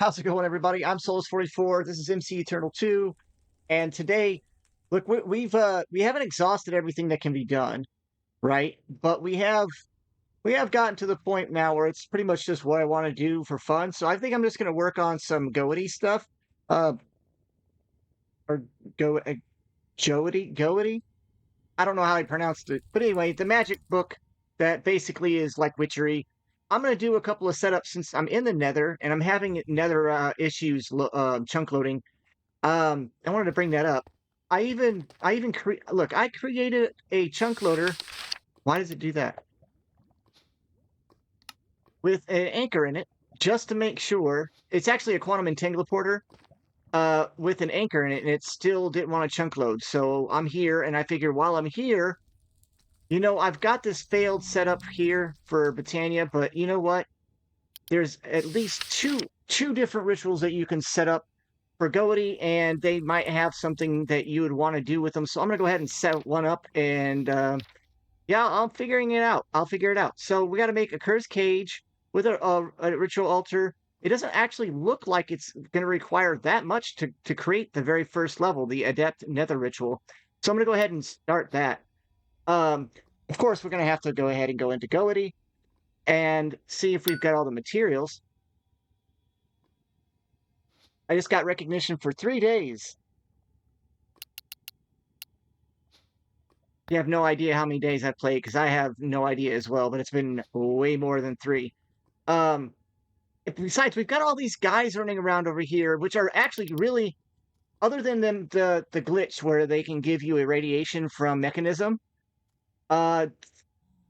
How's it going, everybody? I'm Souls44. This is MC Eternal 2, and today, look, we haven't exhausted everything that can be done, right? But we have gotten to the point now where it's pretty much just what I want to do for fun. So I think I'm just going to work on some Goety stuff, uh, or go Goety. I don't know how I pronounced it, but anyway, the magic book that basically is like witchery. I'm going to do a couple of setups since I'm in the Nether and I'm having Nether issues chunk loading. I wanted to bring that up. I created a chunk loader. Why does it do that? With an anchor in it, just to make sure. It's actually a quantum entangleporter, with an anchor in it, and it still didn't want to chunk load. So I'm here, and I figure while I'm here, I've got this failed setup here for Botania, but you know what? There's at least two different rituals that you can set up for Goety, and they might have something that you would want to do with them. So I'm gonna go ahead and set one up, and yeah, I'm figuring it out. I'll figure it out. So we got to make a cursed cage with a ritual altar. It doesn't actually look like it's going to require that much to create the very first level, the Adept Nether ritual. So I'm going to go ahead and start that. Um, of course, we're going to have to go ahead and go into Goety and see if we've got all the materials. I just got recognition for 3 days. You have no idea how many days I've played because I have no idea as well, but it's been way more than 3. Um, Besides, we've got all these guys running around over here, which are actually really, other than the glitch where they can give you a radiation from mechanism, uh,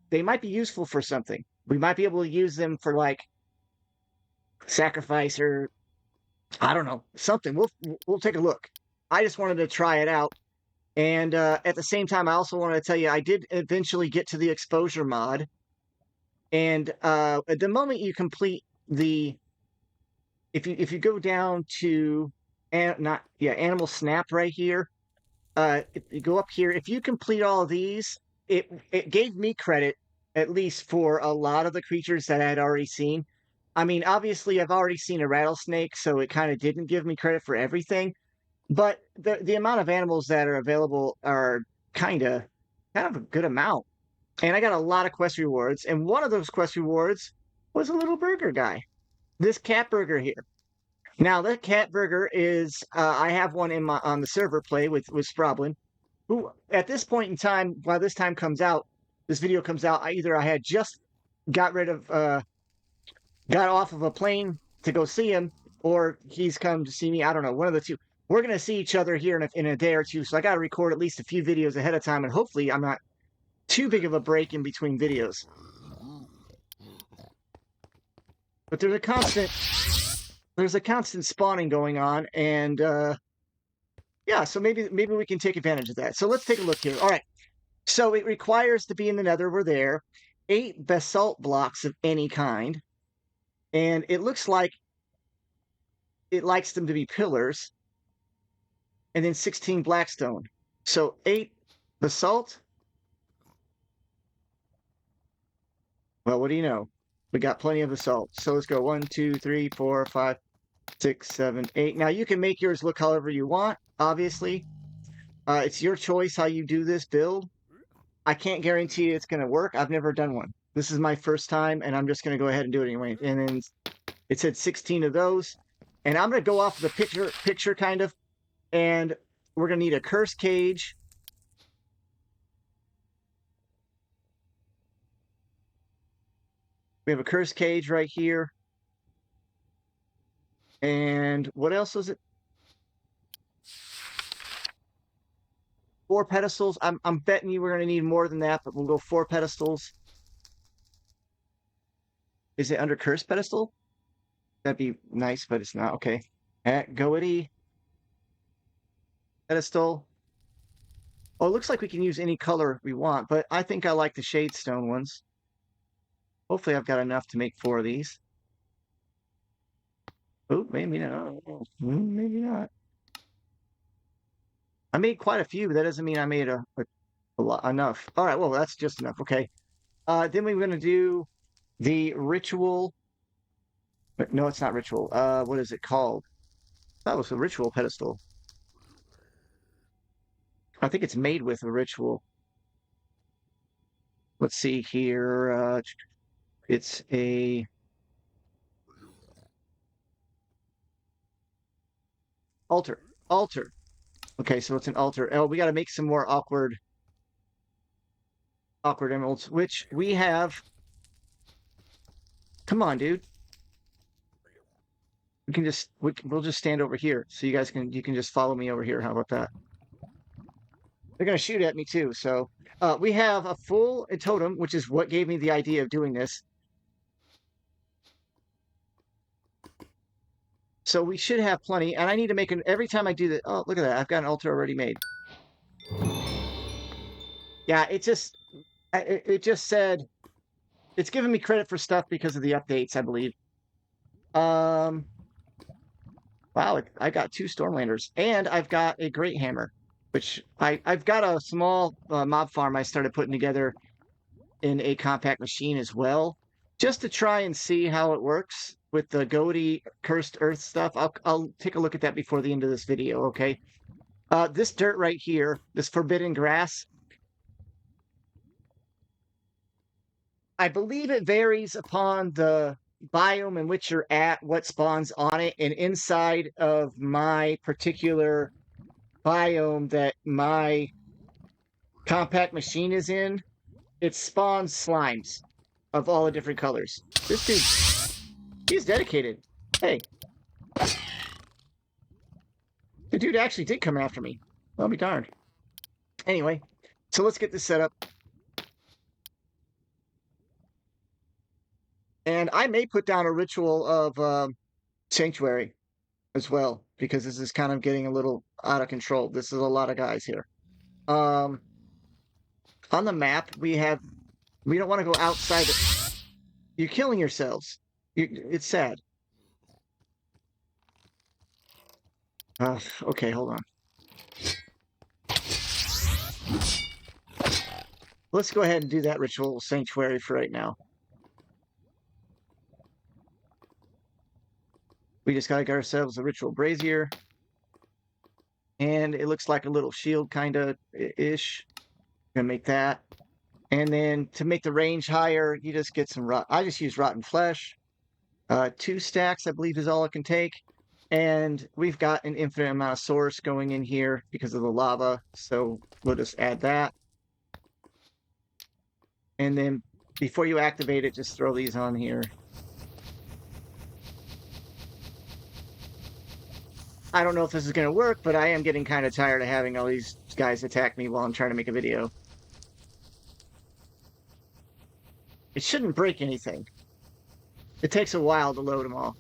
they might be useful for something. We might be able to use them for like sacrifice or I don't know, something. We'll take a look. I just wanted to try it out. And at the same time, I also wanted to tell you I did eventually get to the exposure mod. And at the moment you complete the if you go down to animal snap right here, if you go up here, if you complete all of these, it gave me credit at least for a lot of the creatures that I had already seen. I mean, obviously I've already seen a rattlesnake, so it kind of didn't give me credit for everything. But the amount of animals that are available are kind of a good amount. And I got a lot of quest rewards, and one of those quest rewards was a little burger guy. This cat burger here. Now that cat burger is I have one in my on the server play with Sproblin, who at this point in time, while this video comes out, I had just got rid of got off of a plane to go see him, or he's come to see me. I don't know, one of the two. We're gonna see each other here in a day or two, so I got to record at least a few videos ahead of time, and hopefully I'm not too big of a break in between videos. But there's a constant spawning going on, and yeah, so maybe we can take advantage of that. So let's take a look here. All right, so it requires to be in the Nether. We're there. 8 basalt blocks of any kind, and it looks like it likes them to be pillars, and then 16 blackstone. So 8 basalt. Well, what do you know? We got plenty of basalt. So let's go 1, 2, 3, 4, 5, 6, 7, 8. Now you can make yours look however you want, obviously. It's your choice how you do this build. I can't guarantee it's going to work. I've never done one. This is my first time, and I'm just going to go ahead and do it anyway. And then it said 16 of those. And I'm going to go off the picture kind of. And we're going to need a curse cage. We have a curse cage right here. And what else was it? 4 pedestals. I'm betting you we're going to need more than that, but we'll go 4 pedestals. Is it under curse pedestal? That'd be nice, but it's not. Okay. At Goety pedestal. Oh, it looks like we can use any color we want, but I think I like the shade stone ones. Hopefully I've got enough to make 4 of these. Oh, maybe not. Maybe not. I made quite a few, but that doesn't mean I made a lot enough. All right, well, that's just enough. Okay. Then we're going to do the ritual But no, it's not ritual. What is it called? That was a ritual pedestal. I think it's made with a ritual. Let's see here. It's a altar. Altar. Okay, so it's an altar. Oh, we got to make some more awkward emeralds, which we have. Come on, dude. We can just we'll just stand over here, so you can just follow me over here. How about that? They're gonna shoot at me too. So we have a full totem, which is what gave me the idea of doing this. So we should have plenty, and I need to make an every time I do that. Oh, look at that! I've got an altar already made. Yeah, it just said it's giving me credit for stuff because of the updates, I believe. Um, wow, I got 2 Stormlanders, and I've got a Great Hammer, which I've got a small mob farm I started putting together in a compact machine as well, just to try and see how it works with the Goety Cursed Earth stuff. I'll take a look at that before the end of this video, okay? This dirt right here, this forbidden grass, I believe it varies upon the biome in which you're at, what spawns on it, and inside of my particular biome that my compact machine is in, it spawns slimes of all the different colors. This dude, he's dedicated. Hey, the dude actually did come after me. I'll be darned. Anyway, so let's get this set up. And I may put down a ritual of sanctuary as well, because this is kind of getting a little out of control. This is a lot of guys here. On the map, we don't want to go outside. You're killing yourselves. It's sad. Okay, hold on. Let's go ahead and do that ritual sanctuary for right now. We just gotta get ourselves a ritual brazier. And it looks like a little shield kind of ish. Gonna make that. And then to make the range higher, you just get some I just use rotten flesh. 2 stacks, I believe, is all it can take. And we've got an infinite amount of source going in here because of the lava. So we'll just add that. And then before you activate it, just throw these on here. I don't know if this is going to work, but I am getting kind of tired of having all these guys attack me while I'm trying to make a video. It shouldn't break anything. It takes a while to load them all.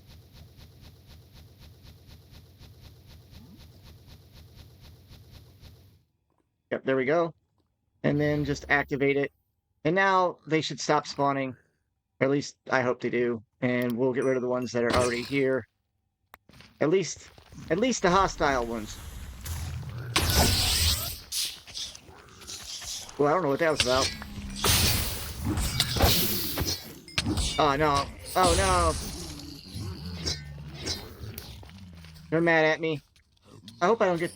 Yep, there we go. And then just activate it. And now they should stop spawning. Or at least I hope they do. And we'll get rid of the ones that are already here. At least the hostile ones. Well, I don't know what that was about. Oh, no. Oh, no. They're mad at me. I hope I don't get...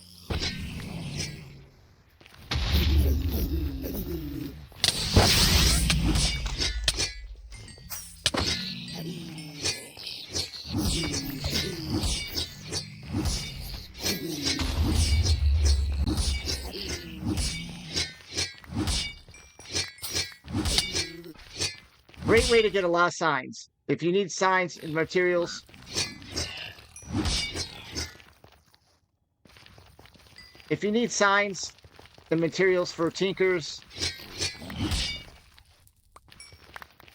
Great way to get a lot of signs. If you need signs and materials, if you need signs and materials for tinkers,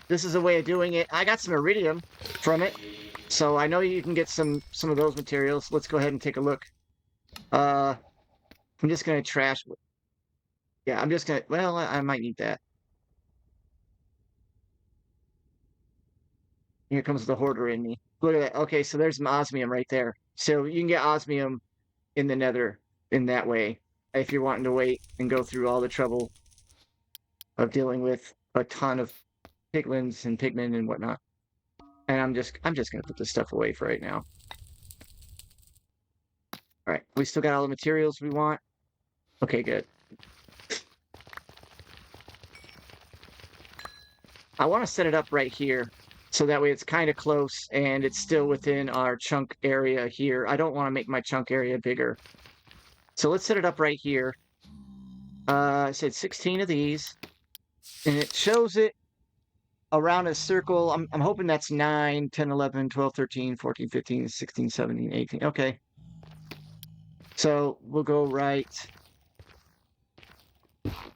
this is a way of doing it. I got some iridium from it, so I know you can get some of those materials. Let's go ahead and take a look. I'm just gonna trash. Yeah, I'm just gonna. Well, I might need that. Here comes the hoarder in me. Look at that. Okay, so there's some osmium right there. So you can get osmium in the nether in that way if you're wanting to wait and go through all the trouble of dealing with a ton of piglins and pigmen and whatnot. And I'm just gonna put this stuff away for right now. All right, we still got all the materials we want. Okay, good. I want to set it up right here, so that way it's kind of close and it's still within our chunk area here. I don't want to make my chunk area bigger. So let's set it up right here. I said 16 of these, and it shows it around a circle. I'm hoping that's 9, 10, 11, 12, 13, 14, 15, 16, 17, 18. Okay. So we'll go right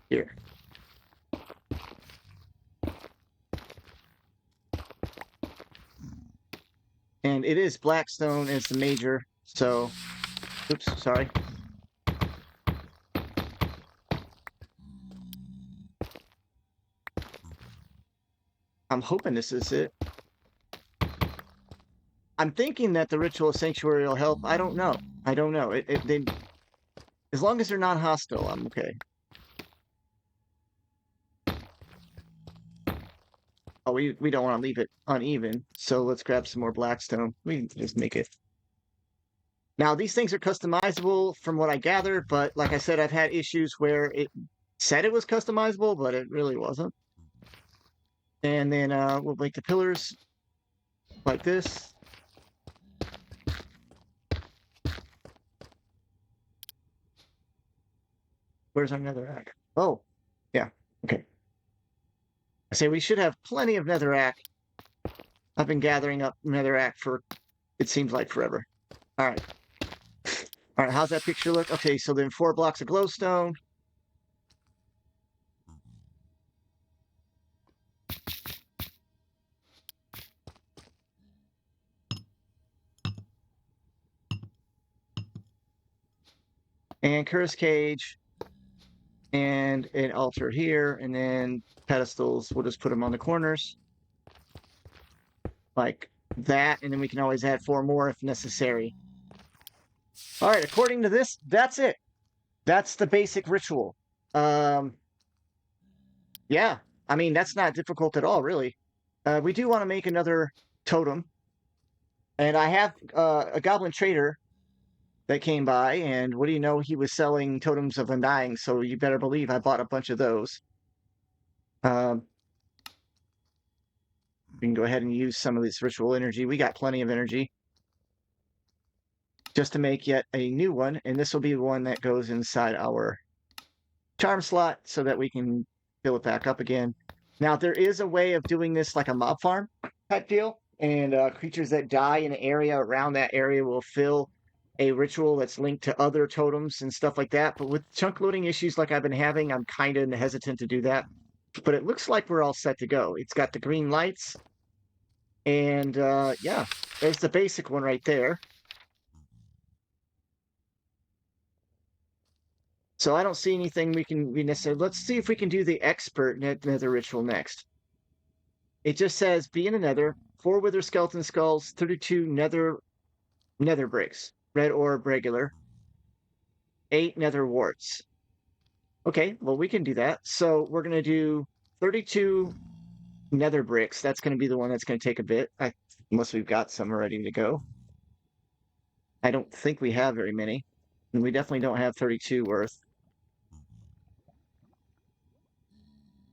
here. And it is Blackstone as the major, so, oops, sorry. I'm hoping this is it. I'm thinking that the Ritual Sanctuary will help. I don't know. I don't know. As long as they're not hostile, I'm okay. Oh, we don't want to leave it uneven, so let's grab some more Blackstone. We can just make it. Now, these things are customizable from what I gather, but like I said, I've had issues where it said it was customizable, but it really wasn't. And then we'll make the pillars like this. Where's our netherrack? Oh, yeah, okay. I say we should have plenty of netherrack. I've been gathering up netherrack for, it seems like forever. All right. All right, how's that picture look? Okay, so then 4 blocks of glowstone. And curse cage. And an altar here, and then pedestals. We'll just put them on the corners. Like that, and then we can always add 4 more if necessary. All right, according to this, that's it. That's the basic ritual. Yeah, I mean, that's not difficult at all, really. We do want to make another totem. And I have a goblin trader that came by, and what do you know? He was selling totems of undying, so you better believe I bought a bunch of those. We can go ahead and use some of this ritual energy. We got plenty of energy. Just to make yet a new one, and this will be the one that goes inside our charm slot so that we can fill it back up again. Now, there is a way of doing this like a mob farm type deal, and creatures that die in an area around that area will fill a ritual that's linked to other totems and stuff like that. But with chunk loading issues like I've been having, I'm kind of hesitant to do that. But it looks like we're all set to go. It's got the green lights, and yeah, there's the basic one right there. So I don't see anything we can necessarily. Let's see if we can do the expert nether ritual next. It just says be in the nether, 4 wither skeleton skulls, 32 nether bricks, red orb regular, 8 nether warts. Okay, well we can do that. So we're gonna do 32 nether bricks. That's gonna be the one that's gonna take a bit, unless we've got some ready to go. I don't think we have very many, and we definitely don't have 32 worth.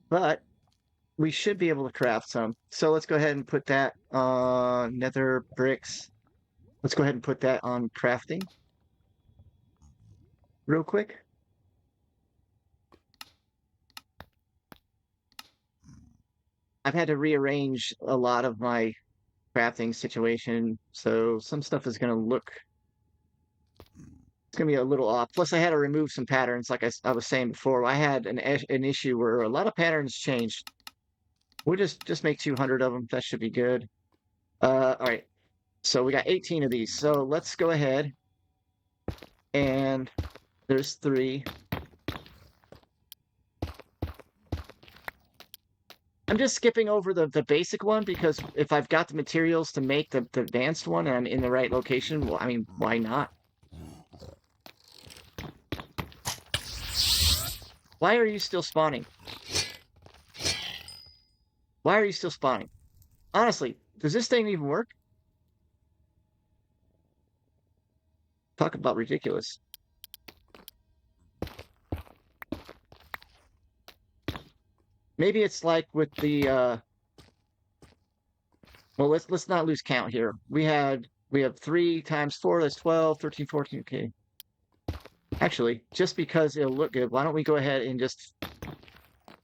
But we should be able to craft some. So let's go ahead and put that nether bricks. Let's go ahead and put that on crafting real quick. I've had to rearrange a lot of my crafting situation, so some stuff is going to look, it's going to be a little off. Plus, I had to remove some patterns, like I was saying before. I had an issue where a lot of patterns changed. We'll just make 200 of them. That should be good. All right. So we got 18 of these. So let's go ahead. And there's 3. I'm just skipping over the basic one because if I've got the materials to make the advanced one and I'm in the right location, well, I mean, why not? Why are you still spawning? Why are you still spawning? Honestly, Does this thing even work? Talk about ridiculous. Maybe it's like with the well, let's not lose count here. We have 3 times 4, that's 12, 13, 14. Okay. Actually, just because it'll look good, why don't we go ahead and just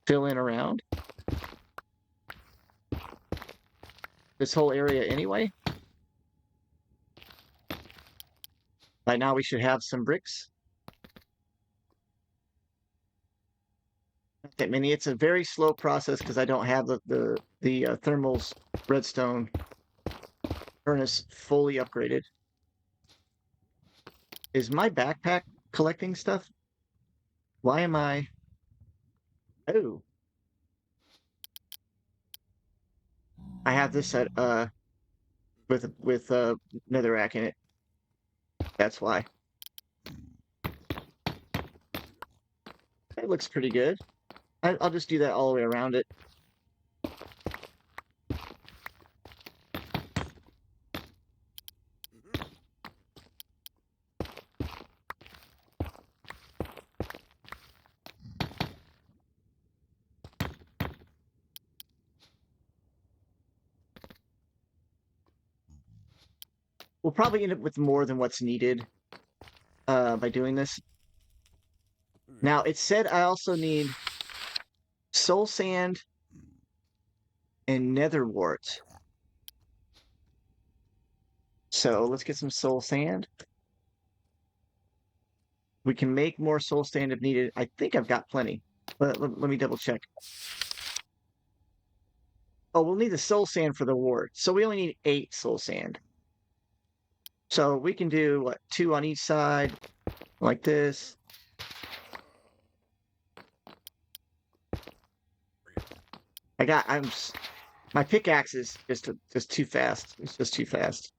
fill in around this whole area anyway? By now we should have some bricks. Not that many. It's a very slow process because I don't have the thermals redstone furnace fully upgraded. Is my backpack collecting stuff? Why am I? Oh, I have this at with netherrack in it. That's why. It looks pretty good. I'll just do that all the way around it. We'll probably end up with more than what's needed by doing this. Now, it said I also need soul sand and nether wart. So let's get some soul sand. We can make more soul sand if needed. I think I've got plenty, but let me double check. Oh, we'll need the soul sand for the wart. So we only need 8 soul sand. So we can do, what, 2 on each side, like this. My pickaxe is just too fast. It's just too fast.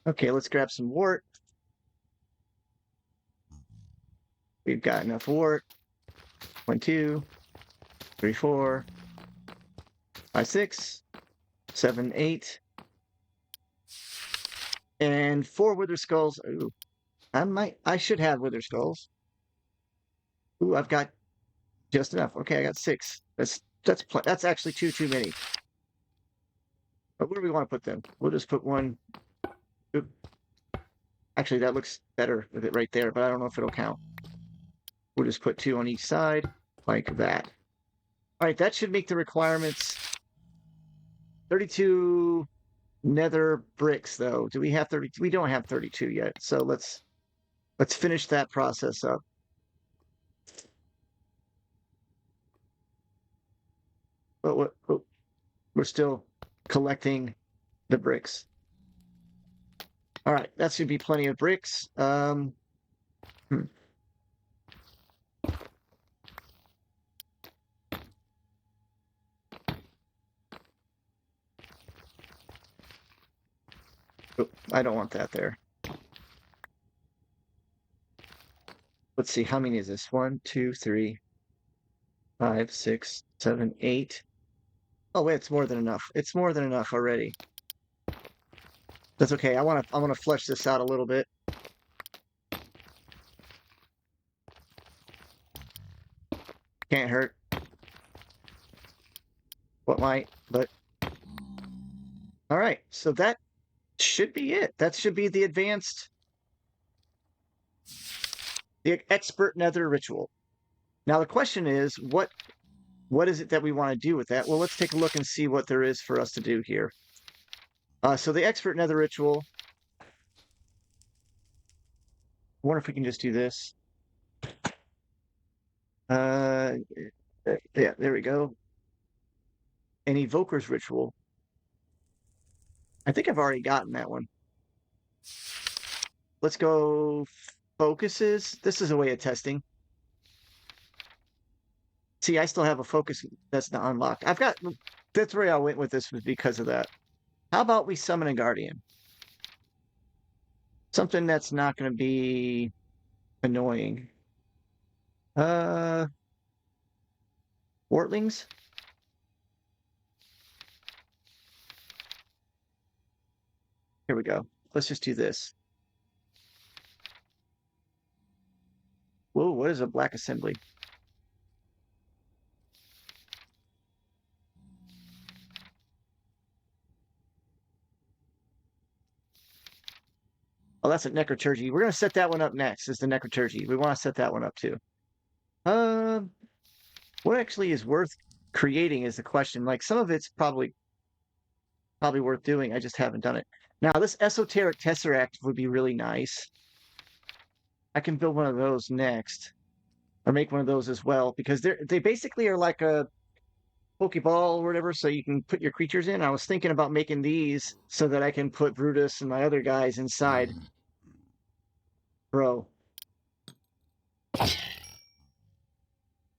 Okay, let's grab some wart. We've got enough wart. 1, 2, 3, 4, 5, 6, 7, 8. And 4 wither skulls. Ooh, I should have wither skulls. Ooh, I've got just enough. Okay, I got 6. That's actually too many. But where do we want to put them? We'll just put one. Oop. Actually, that looks better with it right there, but I don't know if it'll count. We'll just put 2 on each side, like that. All right, that should make the requirements. 32 nether bricks, though. Do we have 30? We don't have 32 yet, so let's finish that process up. But we're still collecting the bricks. All right, that should be plenty of bricks. Oh, I don't want that there. Let's see, how many is this? 1, 2, 3, 5, 6, 7, 8. Oh wait, it's more than enough. It's more than enough already. That's okay. I want to flesh this out a little bit. Can't hurt. What might, but all right. So that should be it. That should be the expert nether ritual. Now the question is, what is it that we want to do with that? Well, let's take a look and see what there is for us to do here. So the expert nether ritual. I wonder if we can just do this. Yeah, there we go. An evoker's ritual. I think I've already gotten that one. Let's go focuses. This is a way of testing. See, I still have a focus that's not unlocked. That's where I went with this, was because of that. How about we summon a guardian? Something that's not going to be annoying. Wartlings? Here we go. Let's just do this. Whoa, what is a black assembly? Oh, that's a necroturgy. We're going to set that one up next, is the necroturgy. We want to set that one up too. What actually is worth creating is the question. Like some of it's probably worth doing. I just haven't done it. Now, this esoteric tesseract would be really nice. I can build one of those next, or make one of those as well, because they basically are like a Pokeball or whatever, so you can put your creatures in. I was thinking about making these so that I can put Brutus and my other guys inside. Bro.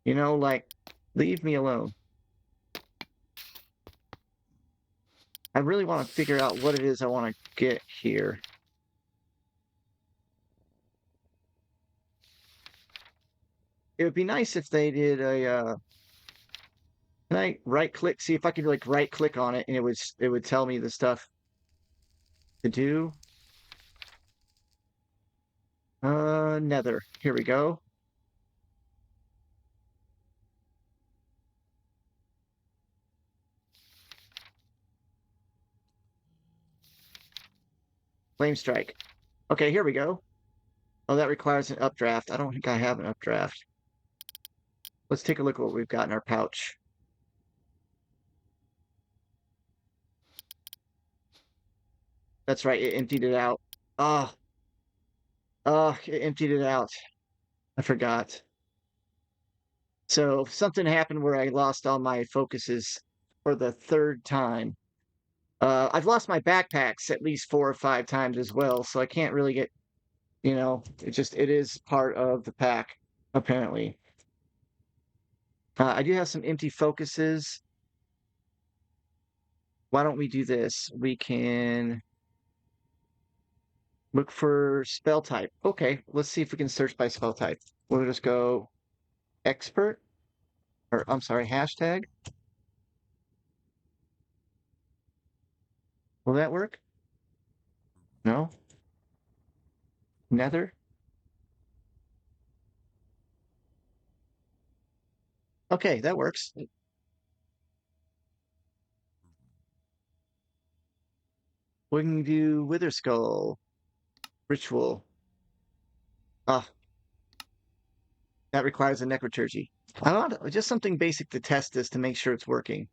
You know, like, leave me alone. I really want to figure out what it is I want to get here. It would be nice if they did a can I right click, see if I could like right click on it and it would tell me the stuff to do. Nether. Here we go. Flame strike. Okay, here we go. Oh, that requires an updraft. I don't think I have an updraft. Let's take a look at what we've got in our pouch. That's right, it emptied it out. Ah, it emptied it out. I forgot. So something happened where I lost all my focuses for the third time. I've lost my backpacks at least 4 or 5 times as well, so I can't really get, it is part of the pack, apparently. I do have some empty focuses. Why don't we do this? We can look for spell type. Okay, let's see if we can search by spell type. We'll just go expert, or I'm sorry, hashtag. Will that work? No? Nether? Okay, that works. We can do Wither Skull, Ritual. Ah, that requires a necroturgy. I want just something basic to test this to make sure it's working.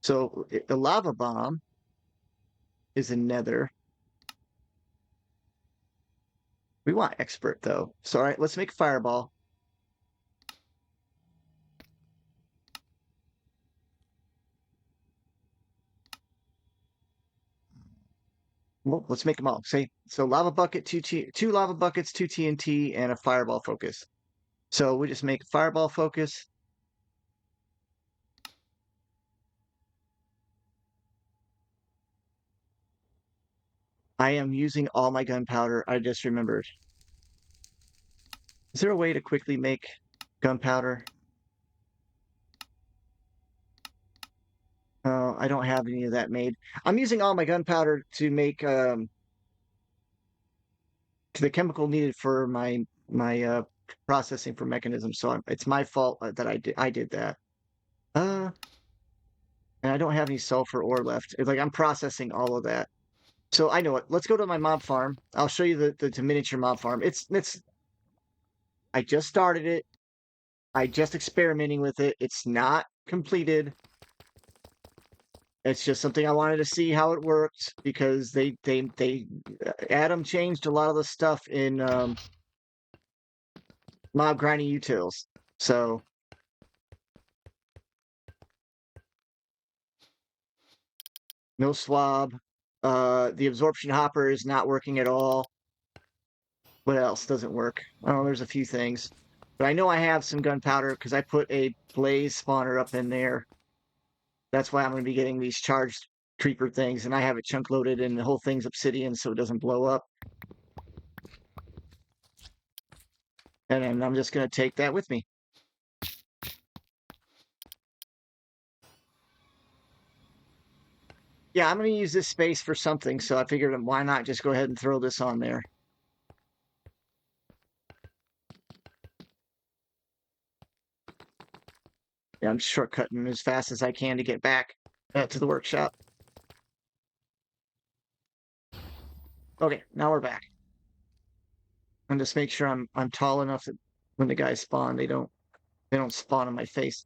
So the lava bomb is in Nether. We want expert though. So all right, let's make fireball. Well, let's make them all. Say so lava bucket, two lava buckets, two TNT, and a fireball focus. So we just make fireball focus. I am using all my gunpowder. I just remembered. Is there a way to quickly make gunpowder? I don't have any of that made. I'm using all my gunpowder to make to the chemical needed for my processing for mechanisms. So it's my fault that I did that. Uh, and I don't have any sulfur ore left. It's like I'm processing all of that. So I know it. Let's go to my mob farm. I'll show you the miniature mob farm. It's I just started it. I just experimenting with it. It's not completed. It's just something I wanted to see how it worked because they Adam changed a lot of the stuff in mob grinding utils. So no swab. The absorption hopper is not working at all. What else doesn't work? Oh, there's a few things. But I know I have some gunpowder because I put a blaze spawner up in there. That's why I'm going to be getting these charged creeper things, and I have it chunk loaded, and the whole thing's obsidian, so it doesn't blow up. And then I'm just going to take that with me. Yeah, I'm going to use this space for something, so I figured why not just go ahead and throw this on there. Yeah, I'm shortcutting as fast as I can to get back to the workshop. Okay, now we're back. And just make sure I'm tall enough that when the guys spawn, they don't spawn in my face.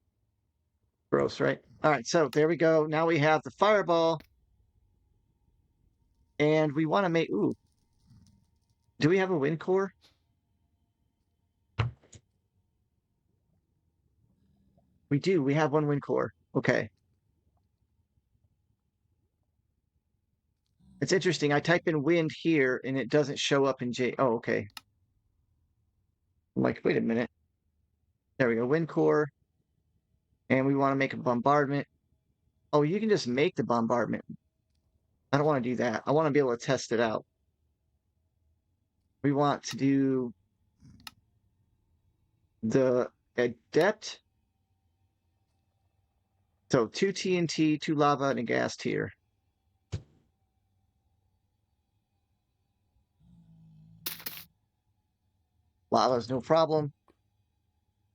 Gross, right? All right, so there we go. Now we have the fireball, and we want to make. Ooh, do we have a wind core? We do. We have one wind core. Okay. It's interesting. I type in wind here, and it doesn't show up in J. Oh, okay. I'm like, wait a minute. There we go. Wind core, and we want to make a bombardment. Oh, you can just make the bombardment. I don't want to do that. I want to be able to test it out. We want to do the Adept. So 2 TNT, 2 lava, and a gas tier. Lava's no problem.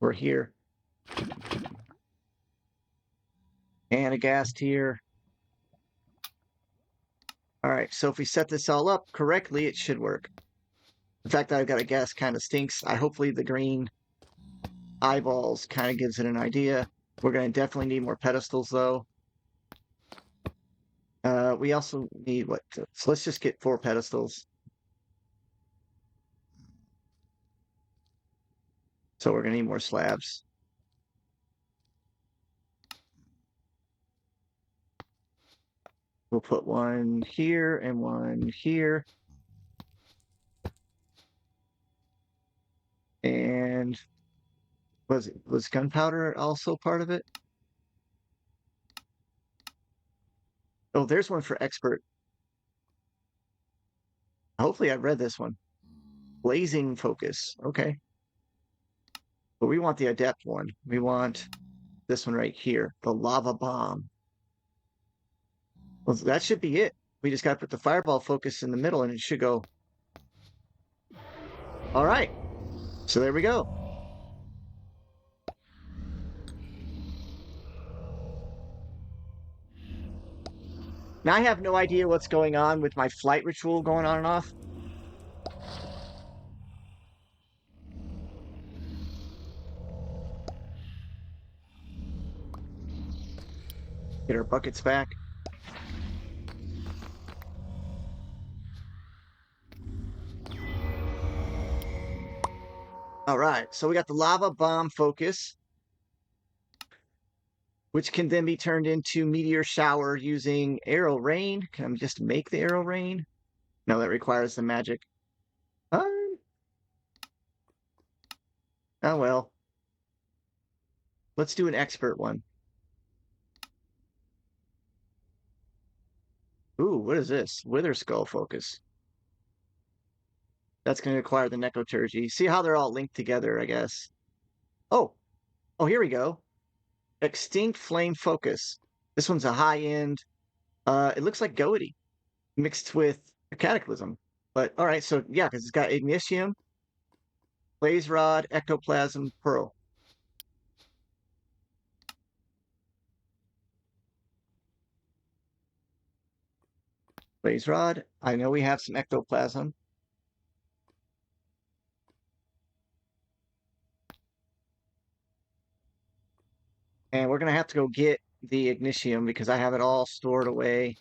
We're here. And a gas tier. All right, so if we set this all up correctly, it should work. The fact that I've got a gas kind of stinks. Hopefully the green eyeballs kind of gives it an idea. We're going to definitely need more pedestals, though. We also need what? So let's just get 4 pedestals. So we're going to need more slabs. We'll put one here and one here. And was gunpowder also part of it? Oh, there's one for expert. Hopefully I read this one. Blazing focus. Okay. But we want the adept one. We want this one right here, the lava bomb. Well, that should be it. We just got to put the fireball focus in the middle and it should go. All right. So there we go. Now I have no idea what's going on with my flight ritual going on and off. Get our buckets back. All right. So we got the lava bomb focus, which can then be turned into meteor shower using arrow rain. Can I just make the arrow rain? No, that requires the magic. Oh well. Let's do an expert one. Ooh, what is this? Wither skull focus. That's going to require the necroturgy. See how they're all linked together, I guess. Oh, here we go. Extinct flame focus. This one's a high end. It looks like Goety mixed with a cataclysm. But all right, so yeah, because it's got ignitium, blaze rod, ectoplasm, pearl. Blaze rod. I know we have some ectoplasm. And we're gonna have to go get the ignitium because I have it all stored away.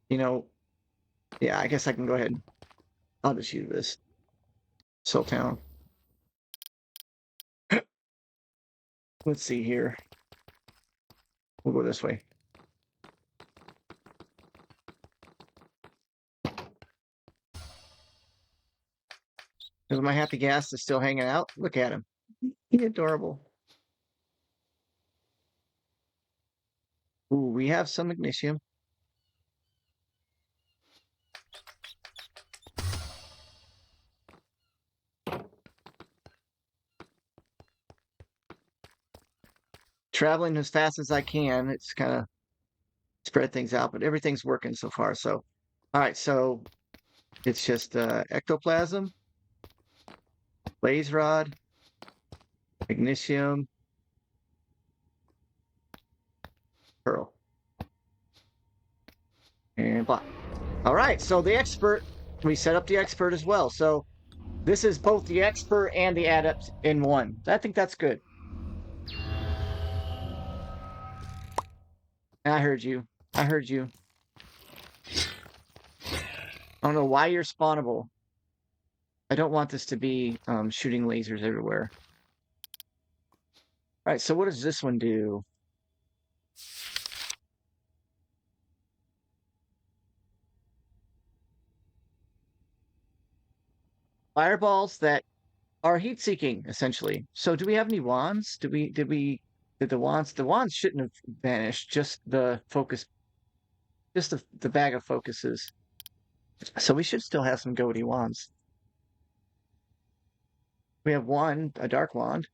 You know, yeah, I guess I can go ahead. I'll just use this. Soul Town. Let's see here. We'll go this way. Because my happy gas is still hanging out. Look at him. He's adorable. we have some magnesium. Traveling as fast as I can. It's kind of spread things out, but everything's working so far. So, all right. So it's just ectoplasm, blaze rod, magnesium, pearl, and block. All right. So the expert, we set up the expert as well. So this is both the expert and the adept in one. I think that's good. I heard you. I heard you. I don't know why you're spawnable. I don't want this to be shooting lasers everywhere. All right, so what does this one do? Fireballs that are heat-seeking, essentially. So do we have any wands? Did the wands shouldn't have vanished, just the focus, just the bag of focuses. So we should still have some Goety wands. We have one, a dark wand.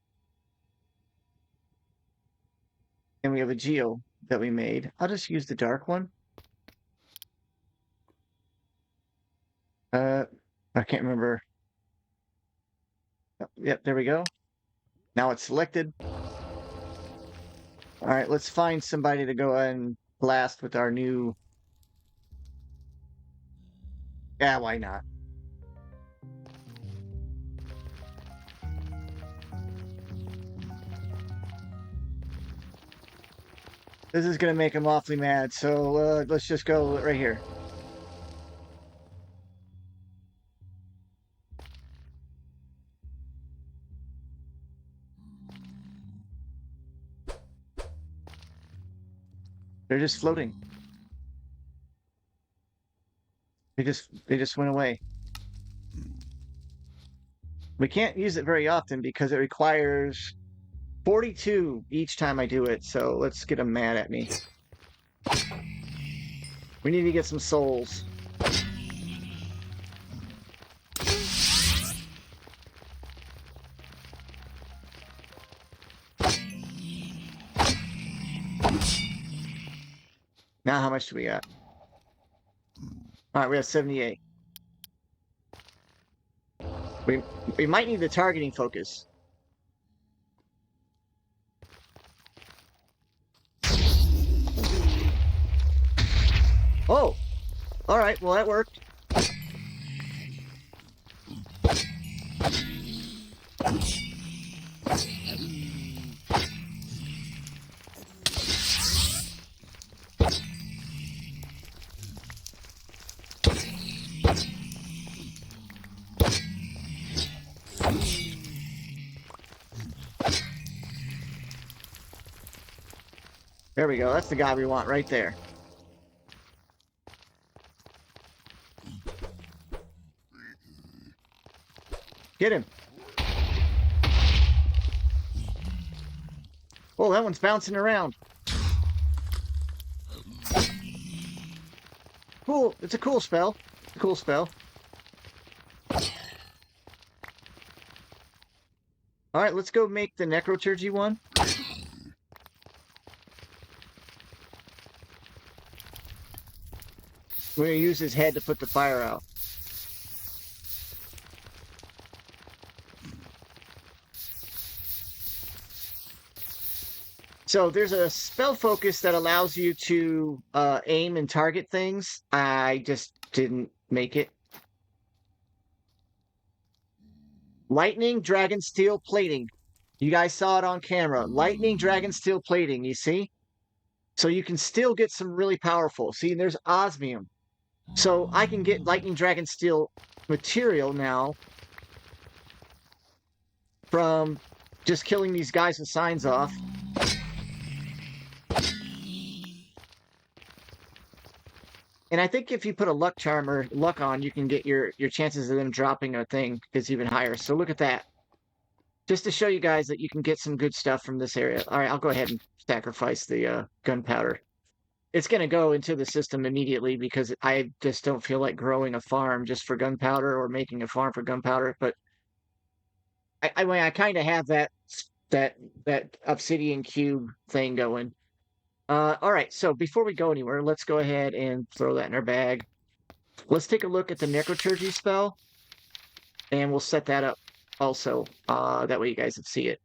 And we have a geo that we made. I'll just use the dark one. I can't remember. Yep, there we go. Now it's selected. All right, let's find somebody to go and blast with our new. Yeah, why not? This is gonna make him awfully mad, so let's just go right here. They're just floating. They just went away. We can't use it very often because it requires 42 each time I do it, so let's get them mad at me. We need to get some souls. Now how much do we got? All right, we have 78. We might need the targeting focus. Oh, all right. Well, that worked. There we go. That's the guy we want right there. Get him. Oh, that one's bouncing around. Cool. It's a cool spell. It's a cool spell. All right, let's go make the necroturgy one. We're going to use his head to put the fire out. So there's a spell focus that allows you to aim and target things. I just didn't make it. Lightning, dragon, steel, plating. You guys saw it on camera. Lightning, dragon, steel, plating, you see? So you can still get some really powerful. See, there's osmium. So I can get lightning, dragon, steel material now from just killing these guys with signs off. And I think if you put a luck charm or luck on, you can get your chances of them dropping a thing is even higher. So look at that. Just to show you guys that you can get some good stuff from this area. All right, I'll go ahead and sacrifice the gunpowder. it's going to go into the system immediately because I just don't feel like growing a farm just for gunpowder or making a farm for gunpowder. But I mean, I kind of have that that obsidian cube thing going. All right. So before we go anywhere, let's go ahead and throw that in our bag. Let's take a look at the necroturgy spell, and we'll set that up also. That way you guys can see it.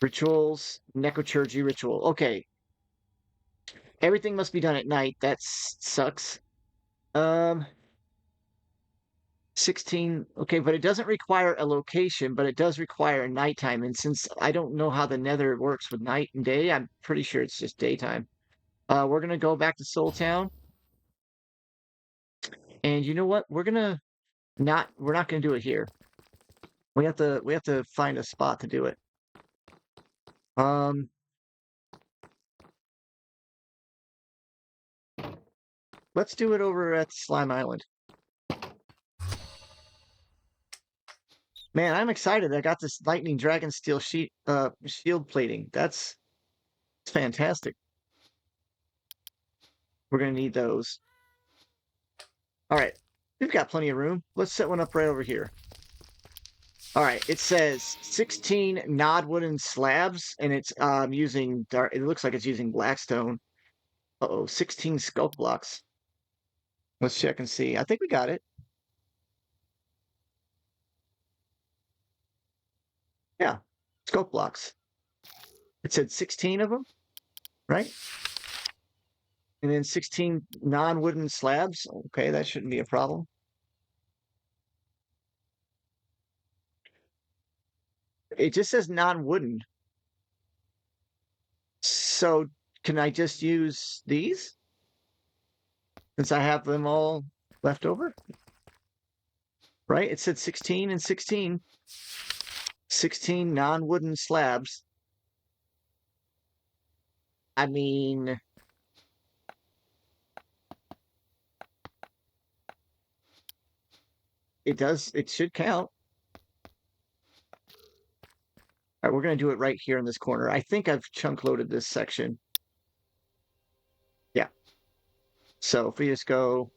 Rituals, necroturgy ritual. Okay. Everything must be done at night. That sucks. Um, 16. Okay, but it doesn't require a location, but it does require a nighttime. And since I don't know how the Nether works with night and day, I'm pretty sure it's just daytime. We're gonna go back to Soul Town, and you know what? We're not gonna do it here. We have to find a spot to do it. Um, let's do it over at Slime Island. Man, I'm excited. I got this lightning dragon steel shield plating. That's fantastic. We're gonna need those. All right, we've got plenty of room. Let's set one up right over here. All right, it says 16 nod wooden slabs, and it's using dark. It looks like it's using blackstone. Uh-oh, 16 sculk blocks. Let's check and see. I think we got it. Yeah, sculk blocks. It said 16 of them, right? And then 16 non-wooden slabs. Okay, that shouldn't be a problem. It just says non-wooden. So can I just use these since I have them all left over? Right? It said 16 and 16. 16 non-wooden slabs. I mean, it should count. All right, we're going to do it right here in this corner. I think I've chunk loaded this section. Yeah. So if we just go.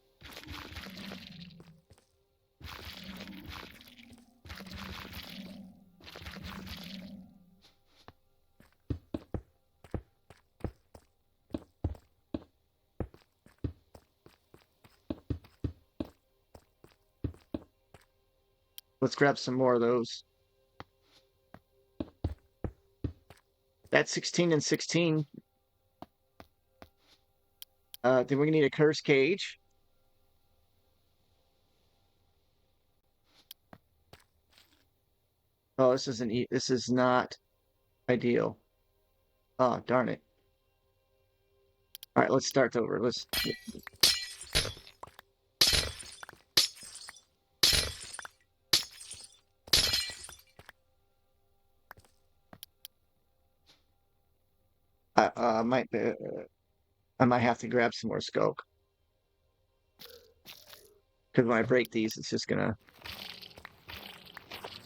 Let's grab some more of those. That's 16 and 16. Then we're gonna need a curse cage. Oh, this is not ideal. Oh, darn it. All right, let's start over. Let's. I might I might have to grab some more scope because when I break these, it's just gonna.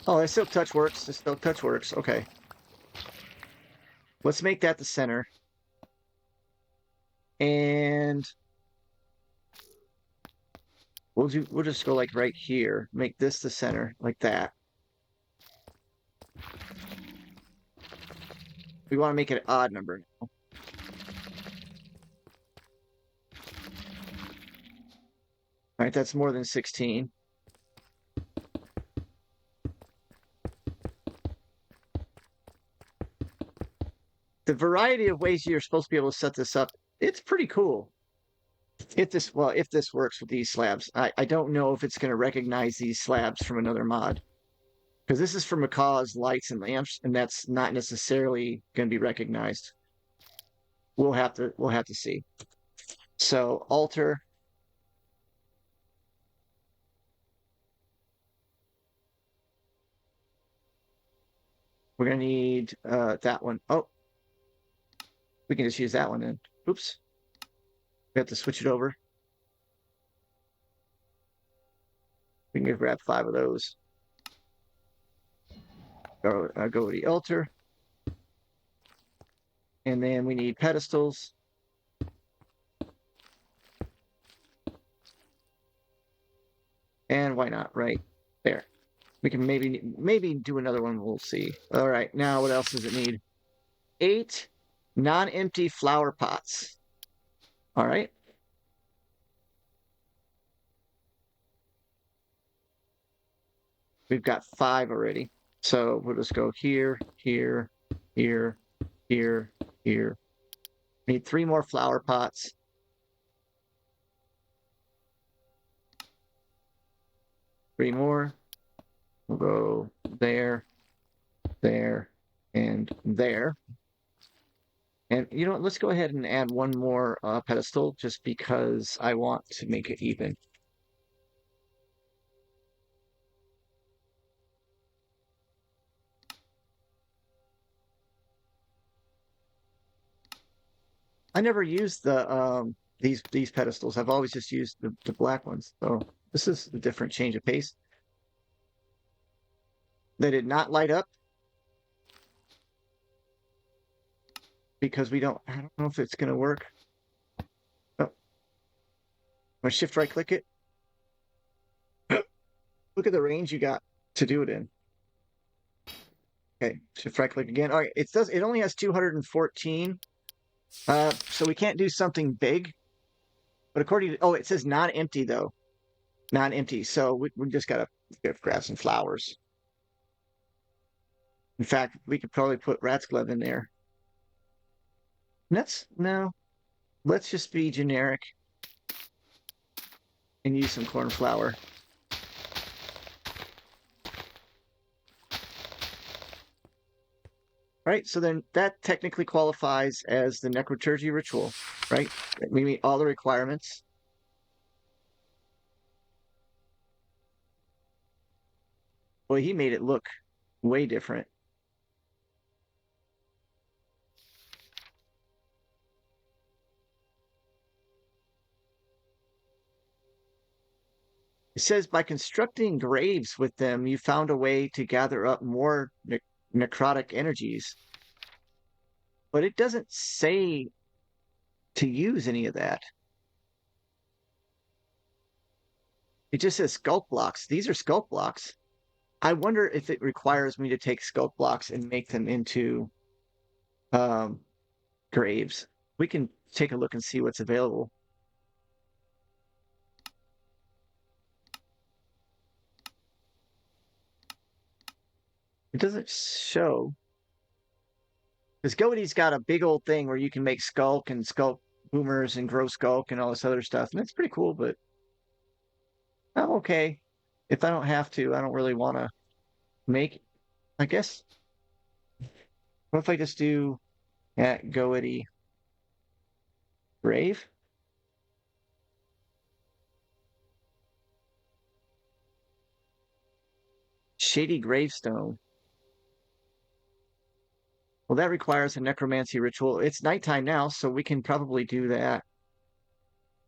Oh, the silk touch works. The silk touch works. Okay, let's make that the center, and we'll just go like right here. Make this the center, like that. We want to make it an odd number now. All right, that's more than 16. The variety of ways you're supposed to be able to set this up, it's pretty cool. If this works with these slabs, I don't know if it's going to recognize these slabs from another mod because this is for Macaw's lights and lamps, and that's not necessarily going to be recognized. We'll have to see. So altar. We're gonna need that one. Oh, we can just use that one then. Oops. We have to switch it over. We can grab 5 of those. Go to the altar. And then we need pedestals. And why not? Right there. We can maybe do another one. We'll see. All right. Now, what else does it need? 8 non-empty flower pots. All right. We've got 5 already. So we'll just go here, here, here, here, here. We need 3 more flower pots. 3 more. We'll go there, there, and there. And you know what? Let's go ahead and add one more pedestal just because I want to make it even. I never used these pedestals. I've always just used the black ones. So this is a different change of pace. They did not light up because I don't know if it's going to work. Oh, I'm going to shift right click it. Look at the range you got to do it in. Okay, shift right click again. All right, it only has 214. So we can't do something big. But according to, it says non-empty though. Non-empty. So we just gotta grab some flowers. In fact, we could probably put rat's glove in there. No. Let's just be generic and use some cornflower. Right, so then that technically qualifies as the necroturgy ritual, right? We meet all the requirements. Well, he made it look way different. It says by constructing graves with them, you found a way to gather up more necrotic energies. But it doesn't say to use any of that. It just says sculpt blocks. These are sculpt blocks. I wonder if it requires me to take sculpt blocks and make them into um, graves. We can take a look and see what's available. It doesn't show. Because Goety's got a big old thing where you can make skulk and skulk boomers and grow skulk and all this other stuff. And that's pretty cool, but I'm okay. If I don't have to, I don't really want to make, I guess. What if I just do at Goety grave? Shady gravestone. Well, that requires a necromancy ritual. It's nighttime now, so we can probably do that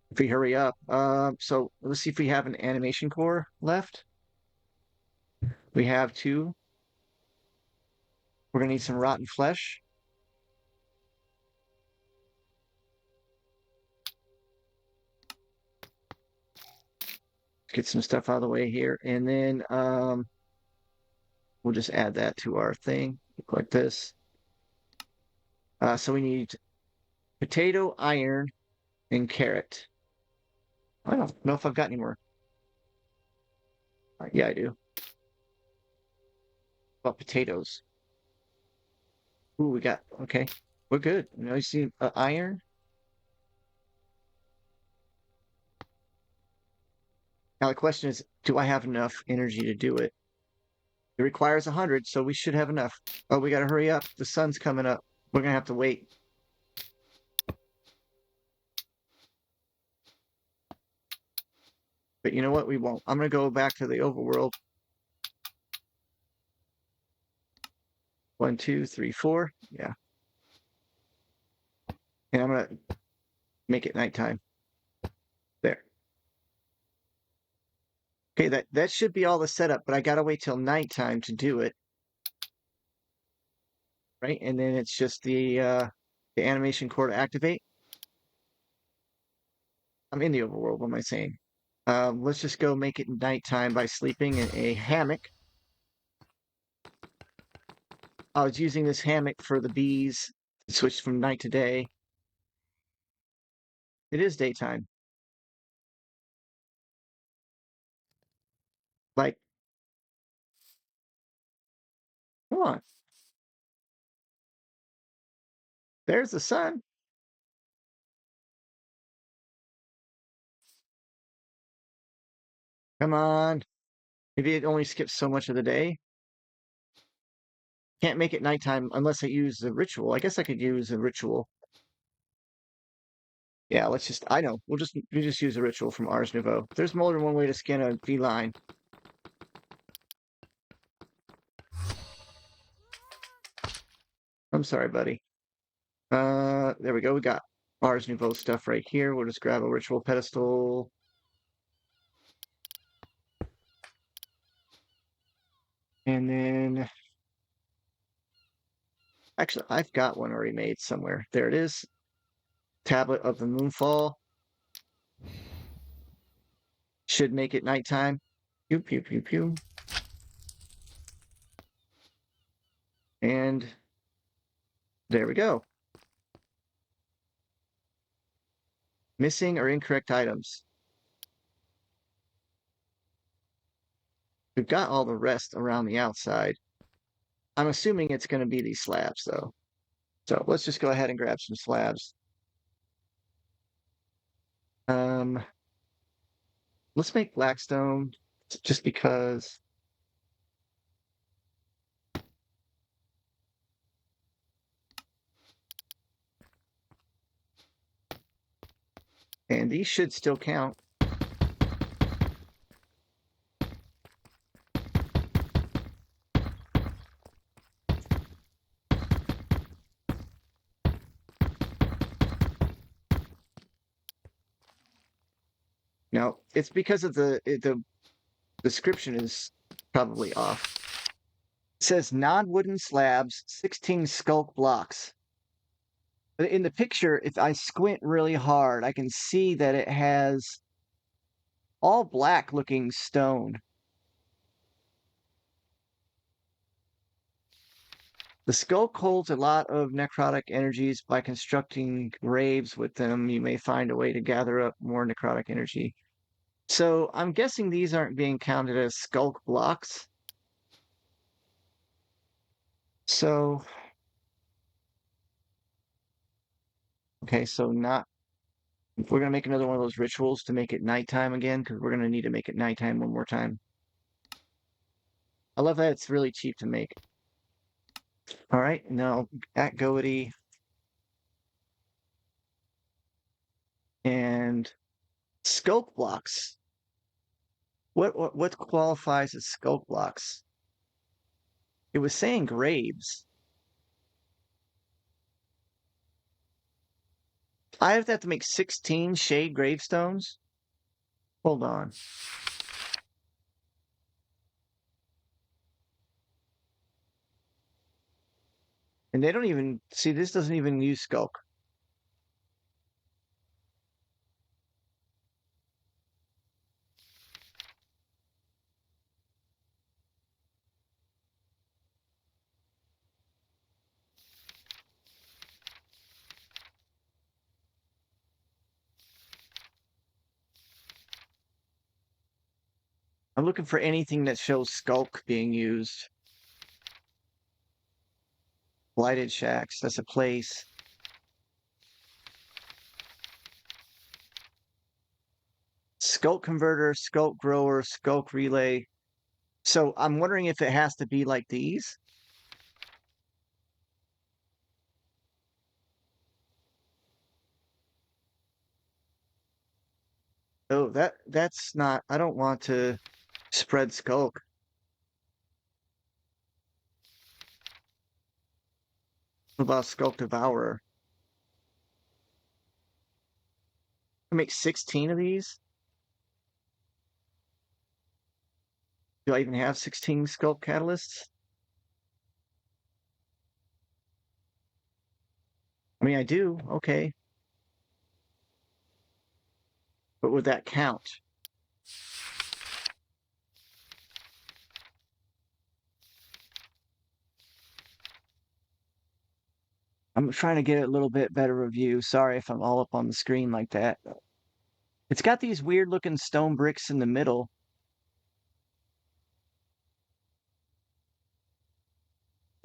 if we hurry up. So let's see if we have an animation core left. We have 2. We're gonna need some rotten flesh. Let's get some stuff out of the way here, and then we'll just add that to our thing, like this. So we need potato, iron, and carrot. I don't know if I've got any more. Yeah, I do. About potatoes. Ooh, we got, okay. We're good. You see iron. Now the question is, do I have enough energy to do it? It requires 100, so we should have enough. Oh, we gotta hurry up. The sun's coming up. We're gonna have to wait. But you know what? We won't. I'm gonna go back to the overworld. 1, 2, 3, 4. Yeah. And I'm gonna make it nighttime. There. Okay, that should be all the setup, but I gotta wait till nighttime to do it. Right? And then it's just the animation core to activate. I'm in the overworld, what am I saying? Let's just go make it nighttime by sleeping in a hammock. I was using this hammock for the bees. It switched from night to day. It is daytime. Like, come on. There's the sun. Come on. Maybe it only skips so much of the day. Can't make it nighttime unless I use the ritual. I guess I could use a ritual. Yeah, let's just. I know. We just use a ritual from Ars Nouveau. There's more than one way to skin a feline. I'm sorry, buddy. There we go. We got Ars Nouveau stuff right here. We'll just grab a ritual pedestal. And then, actually, I've got one already made somewhere. There it is. Tablet of the Moonfall. Should make it nighttime. Pew, pew, pew, pew. And there we go. Missing or incorrect items. We've got all the rest around the outside. I'm assuming it's going to be these slabs, though. So let's just go ahead and grab some slabs. Um, let's make blackstone just because. And these should still count. Now, it's because of the description is probably off. It says non-wooden slabs, 16 skulk blocks. In the picture, if I squint really hard, I can see that it has all black looking stone. The skulk holds a lot of necrotic energies. By constructing graves with them, you may find a way to gather up more necrotic energy. So I'm guessing these aren't being counted as skulk blocks. So, okay, so not. We're gonna make another one of those rituals to make it nighttime again, because we're gonna need to make it nighttime one more time. I love that it's really cheap to make. All right, now at Goety and skulk blocks. What qualifies as skulk blocks? It was saying graves. I have to make 16 shade gravestones. Hold on. And they don't even see this doesn't even use skulk. I'm looking for anything that shows skulk being used. Blighted shacks, that's a place. Skulk converter, skulk grower, skulk relay. So I'm wondering if it has to be like these. Oh, that's not. I don't want to spread skulk. What about skulk devourer? I make 16 of these. Do I even have 16 skulk catalysts? I mean, I do. Okay, but would that count? I'm trying to get a little bit better review. Sorry if I'm all up on the screen like that. It's got these weird looking stone bricks in the middle.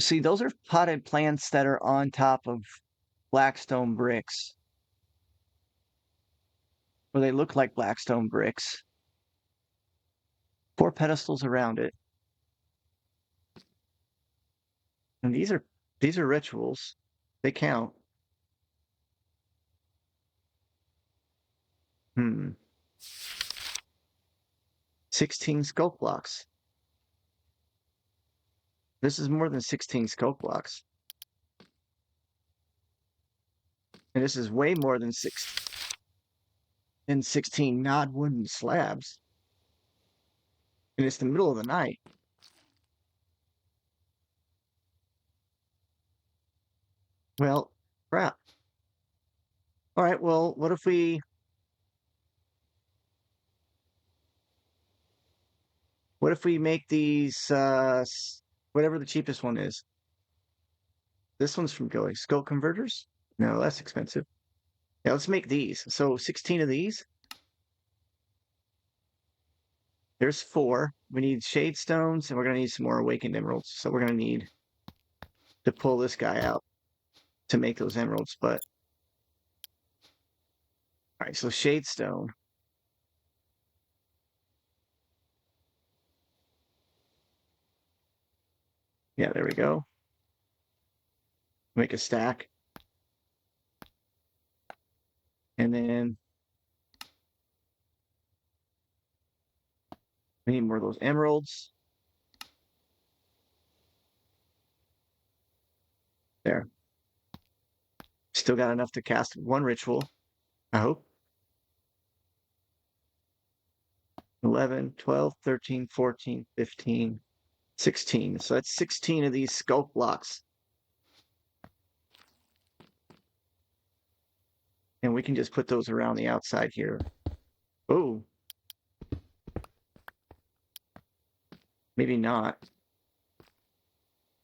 See, those are potted plants that are on top of black stone bricks. Or they look like black stone bricks. 4 pedestals around it. And these are rituals. They count. Hmm. 16 sculpt blocks. This is more than 16 sculpt blocks. And this is way more than 16 nod wooden slabs. And it's the middle of the night. Well, crap. All right, well, what if we make these whatever the cheapest one is? This one's from Goety. Skull converters? No, that's expensive. Yeah, let's make these. So 16 of these. There's 4. We need shade stones, and we're gonna need some more awakened emeralds. So we're gonna need to pull this guy out to make those emeralds. But all right, so shade stone. Yeah, there we go. Make a stack. And then we need more of those emeralds. There. Still got enough to cast 1 ritual, I hope. 11, 12, 13, 14, 15, 16. So that's 16 of these sculpt blocks. And we can just put those around the outside here. Oh. Maybe not.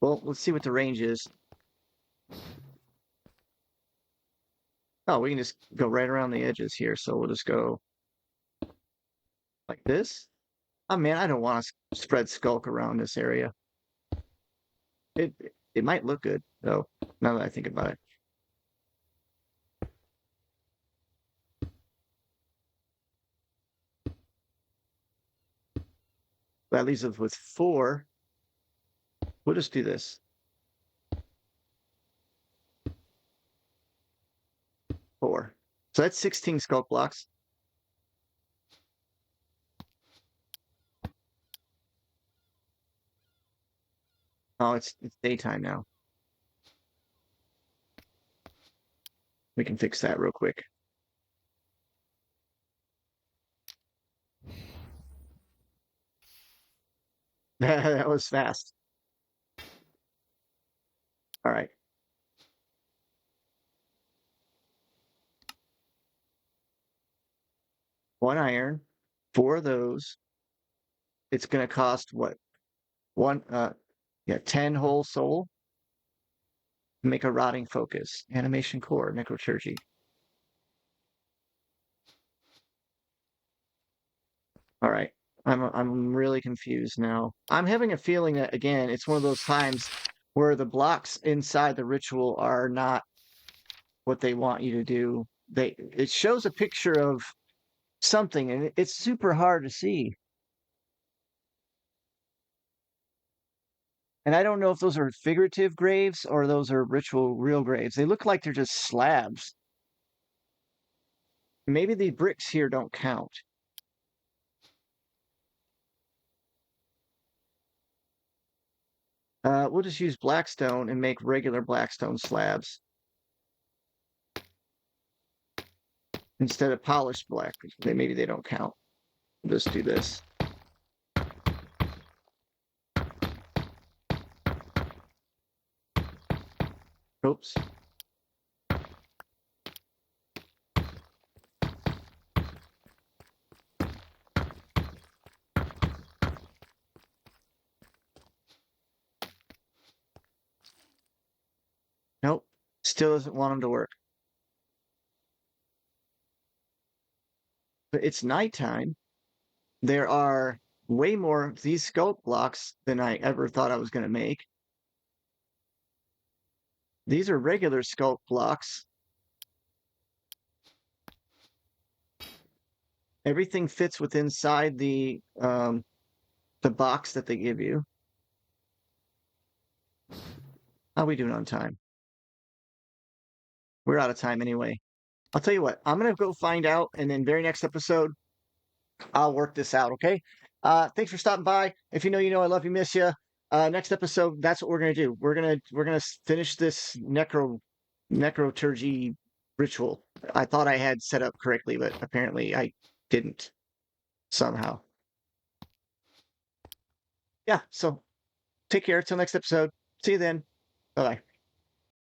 Well, let's see what the range is. Oh, we can just go right around the edges here. So we'll just go like this. Oh man, I don't want to spread skulk around this area. It it might look good though, now that I think about it. That leaves us with 4. We'll just do this. 4. So that's 16 sculpt blocks. Oh, it's daytime now. We can fix that real quick. That was fast. All right. One iron, 4 of those. It's going to cost what? One, yeah, 10 whole soul. Make a rotting focus. Animation core, necrochirurgy. All right. I'm really confused now. I'm having a feeling that again, it's one of those times where the blocks inside the ritual are not what they want you to do. It shows a picture of something and it's super hard to see. And I don't know if those are figurative graves or those are ritual real graves. They look like they're just slabs. Maybe the bricks here don't count. We'll just use blackstone and make regular blackstone slabs instead of polished black. Maybe they don't count. We'll just do this. Oops. Nope. Still doesn't want them to work. But it's nighttime. There are way more of these sculpt blocks than I ever thought I was going to make. These are regular sculpt blocks. Everything fits within inside the box that they give you. How are we doing on time? We're out of time anyway. I'll tell you what, I'm gonna go find out, and then very next episode, I'll work this out, okay? Thanks for stopping by. If you know, you know, I love you, miss you. Next episode, that's what we're gonna do. We're gonna finish this necroturgy ritual. I thought I had set up correctly, but apparently I didn't somehow. Yeah, so take care till next episode. See you then. Bye bye.